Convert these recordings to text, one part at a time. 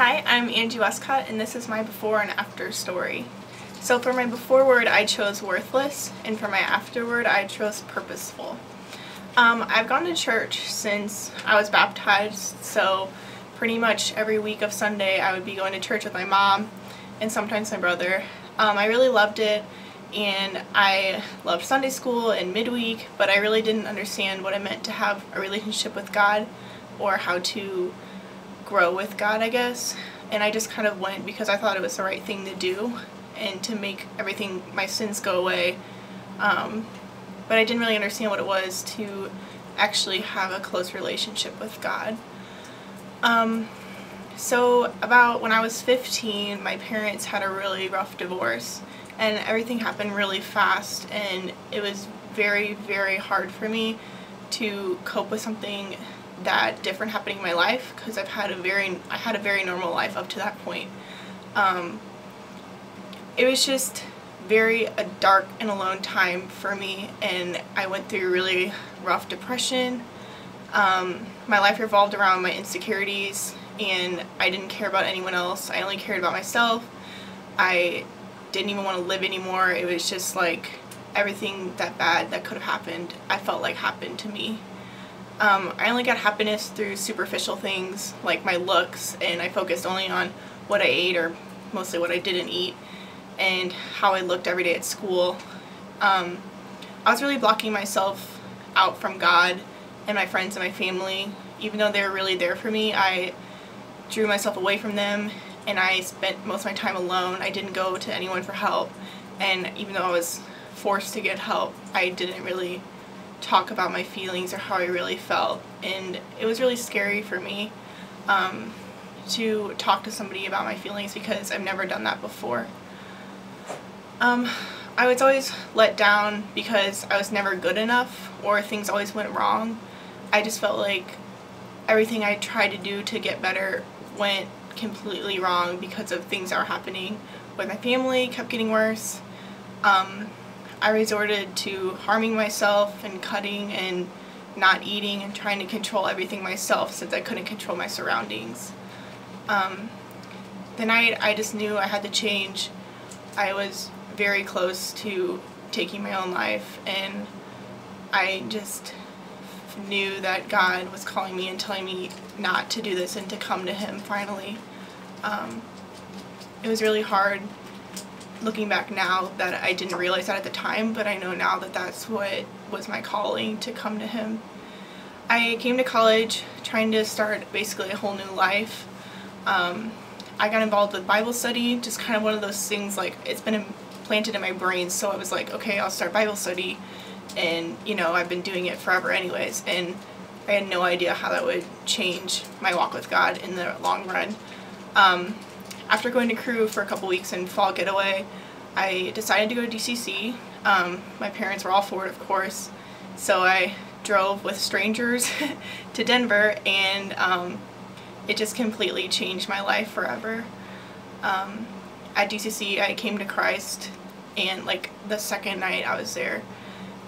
Hi, I'm Angie Westcott, and this is my before and after story. So for my before word, I chose worthless, and for my after word, I chose purposeful. I've gone to church since I was baptized, so pretty much every week of Sunday I would be going to church with my mom and sometimes my brother. I really loved it, and I loved Sunday school and midweek, but I really didn't understand what it meant to have a relationship with God or how to grow with God, I guess. And I just kind of went because I thought it was the right thing to do and to make everything, my sins, go away. But I didn't really understand what it was to actually have a close relationship with God. So about when I was 15, my parents had a really rough divorce, and everything happened really fast, and it was very, very hard for me to cope with something that different happening in my life, because I had a very normal life up to that point. It was just a dark and alone time for me, and I went through really rough depression. My life revolved around my insecurities, and I didn't care about anyone else. I only cared about myself. I didn't even want to live anymore. It was just like everything that bad that could have happened, I felt like happened to me. I only got happiness through superficial things like my looks, and I focused only on what I ate, or mostly what I didn't eat, and how I looked every day at school. I was really blocking myself out from God and my friends and my family. Even though they were really there for me, I drew myself away from them, and I spent most of my time alone. I didn't go to anyone for help, and even though I was forced to get help, I didn't really talk about my feelings or how I really felt, and it was really scary for me to talk to somebody about my feelings because I've never done that before. I was always let down because I was never good enough, or things always went wrong. I just felt like everything I tried to do to get better went completely wrong because of things that were happening with my family, kept getting worse. I resorted to harming myself and cutting and not eating and trying to control everything myself since I couldn't control my surroundings. The night I just knew I had to change, I was very close to taking my own life, and I just knew that God was calling me and telling me not to do this and to come to Him finally. It was really hard looking back now that I didn't realize that at the time, but I know now that that's what was my calling, to come to Him. I came to college trying to start basically a whole new life. I got involved with Bible study, just kind of one of those things, like, it's been implanted in my brain, so I was like, okay, I'll start Bible study, and you know, I've been doing it forever anyways, and I had no idea how that would change my walk with God in the long run. After going to Crew for a couple weeks in fall getaway, I decided to go to DCC. My parents were all for it, of course, so I drove with strangers to Denver, and it just completely changed my life forever. At DCC, I came to Christ, and like the second night I was there,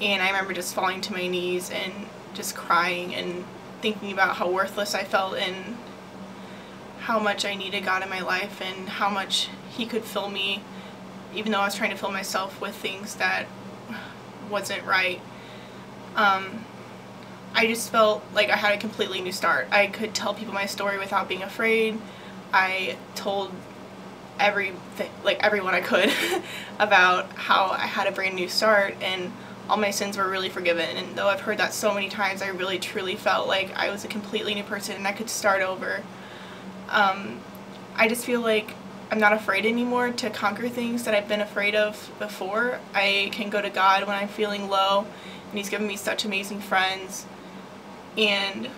and I remember just falling to my knees and just crying and thinking about how worthless I felt and how much I needed God in my life and how much He could fill me, even though I was trying to fill myself with things that wasn't right. I just felt like I had a completely new start. I could tell people my story without being afraid. I told everyone I could about how I had a brand new start, and all my sins were really forgiven. And though I've heard that so many times, I really truly felt like I was a completely new person and I could start over. I just feel like I'm not afraid anymore to conquer things that I've been afraid of before. I can go to God when I'm feeling low, and He's given me such amazing friends. And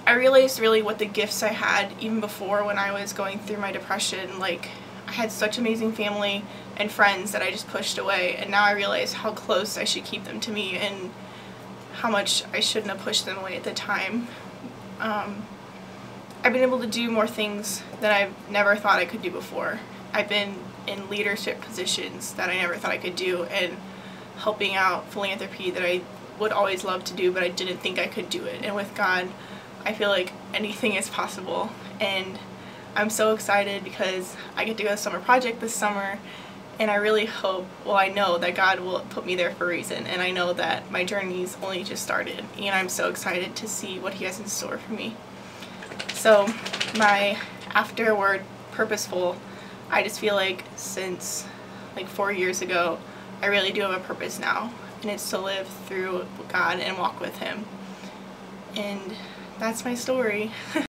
I realized really what the gifts I had even before when I was going through my depression. Like, I had such amazing family and friends that I just pushed away, and now I realize how close I should keep them to me and how much I shouldn't have pushed them away at the time. I've been able to do more things that I've never thought I could do before. I've been in leadership positions that I never thought I could do, and helping out philanthropy that I would always love to do, but I didn't think I could do it. And with God, I feel like anything is possible, and I'm so excited because I get to go to summer project this summer, and I really hope, well, I know that God will put me there for a reason, and I know that my journey's only just started, and I'm so excited to see what He has in store for me. So my afterward purposeful, I just feel like since like 4 years ago, I really do have a purpose now, and it's to live through God and walk with Him. And that's my story.